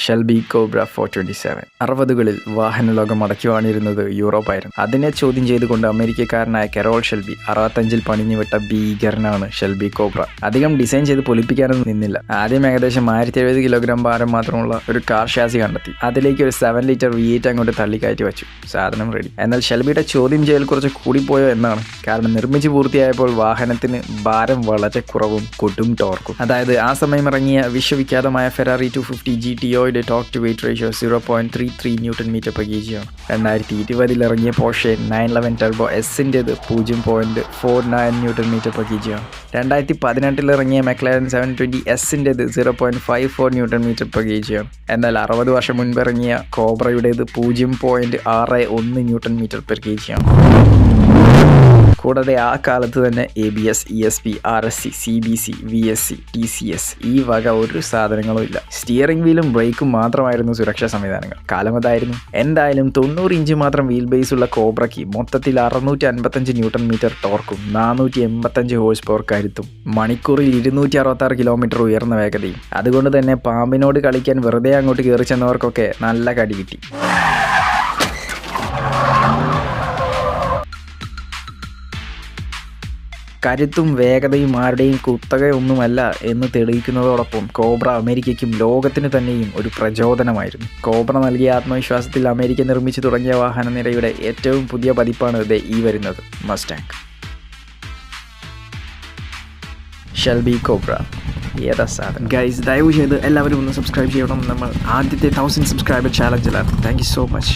Shelby cobra 427. 60കളിൽ വാഹന ലോകം അടക്കി വാണിരുന്നത് യൂറോപ്പായിരുന്നു. അതിനെ ചോദ്യം ചെയ്തുകൊണ്ട് അമേരിക്കക്കാരനായ കെറോൾ ഷെൽബി 65-ൽ പണിഞ്ഞുവിട്ട ഭീകരനാണ് ഷെൽബി കോബ്ര. അധികം ഡിസൈൻ ചെയ്ത് പൊലിപ്പിക്കാനൊന്നും നിന്നില്ല. ആദ്യം ഏകദേശം 1070 കിലോഗ്രാം ഭാരം മാത്രമുള്ള ഒരു കാർ ഷാസി കണ്ടെത്തി. അതിലേക്ക് ഒരു 7 ലിറ്റർ V8 അങ്ങോട്ട് തള്ളിക്കയറ്റി വെച്ചു. സാധനം റെഡി. എന്നാൽ ഷെൽബിയുടെ ചോദ്യം ചെയ്യൽ കുറച്ച് കൂടിപ്പോയോ എന്നാണ്. കാരണം നിർമ്മിച്ച് പൂർത്തിയായപ്പോൾ വാഹനത്തിന് ഭാരം വളരെ കുറവും കൊടും ടോർക്കും. അതായത് ആ സമയം ഇറങ്ങിയ വിശ്വവിഖ്യാതമായ ഫെറാറി 250 GTOയുടെ torque to weight ratio 0.33 Nm/kg ആണ്. 2020-ൽ ഇറങ്ങിയ പോർഷെ 911 ടർബോ എസിൻ്റെത് 0.49 Nm/kg ആണ്. 2018-ൽ ഇറങ്ങിയ മെക്ലാരൻ 720 എസിൻ്റെത് 0.54 Nm/kg ആണ്. എന്നാൽ 60 വർഷം മുൻപ് ഇറങ്ങിയ കോബ്രയുടേത് 0.61 Nm/kg ആണ്. കൂടാതെ ആ കാലത്ത് തന്നെ ABS, ESP, RSC, CBC, VSC, TCS ഈ വക ഒരു സാധനങ്ങളും ഇല്ല. സ്റ്റിയറിംഗ് വീലും ബ്രേക്കും മാത്രമായിരുന്നു സുരക്ഷാ സംവിധാനങ്ങൾ. കാലം അതായിരുന്നു. എന്തായാലും 90 ഇഞ്ച് മാത്രം വീൽ ബേസ് ഉള്ള കോബ്രയ്ക്ക് മൊത്തത്തിൽ 655 Nm ടോർക്കും 485 ഹോഴ്സ് പവർ കരുത്തും മണിക്കൂറിൽ 266 കിലോമീറ്റർ ഉയർന്ന വേഗതയും. അതുകൊണ്ട് തന്നെ പാമ്പിനോട് കളിക്കാൻ വെറുതെ അങ്ങോട്ട് കയറി ചെന്നവർക്കൊക്കെ നല്ല കടി കിട്ടി. കരുത്തും വേഗതയും ആരുടെയും കുത്തകയൊന്നുമല്ല എന്ന് തെളിയിക്കുന്നതോടൊപ്പം കോബ്ര അമേരിക്കയ്ക്കും ലോകത്തിന് തന്നെയും ഒരു പ്രചോദനമായിരുന്നു. കോബ്ര നൽകിയ ആത്മവിശ്വാസത്തിൽ അമേരിക്ക നിർമ്മിച്ചു തുടങ്ങിയ വാഹനനിരയുടെ ഏറ്റവും പുതിയ പതിപ്പാണ് ഈ വരുന്നത്, മസ്റ്റാങ്. ഷെൽബി കോബ്ര ഏതാ സാധനം. ഗൈസ്, ദയവ് ചെയ്ത് എല്ലാവരും ഒന്ന് സബ്സ്ക്രൈബ് ചെയ്യണം. നമ്മൾ ആദ്യത്തെ 1000 സബ്സ്ക്രൈബർ ചാലഞ്ചിലാണ്. Thank you so much.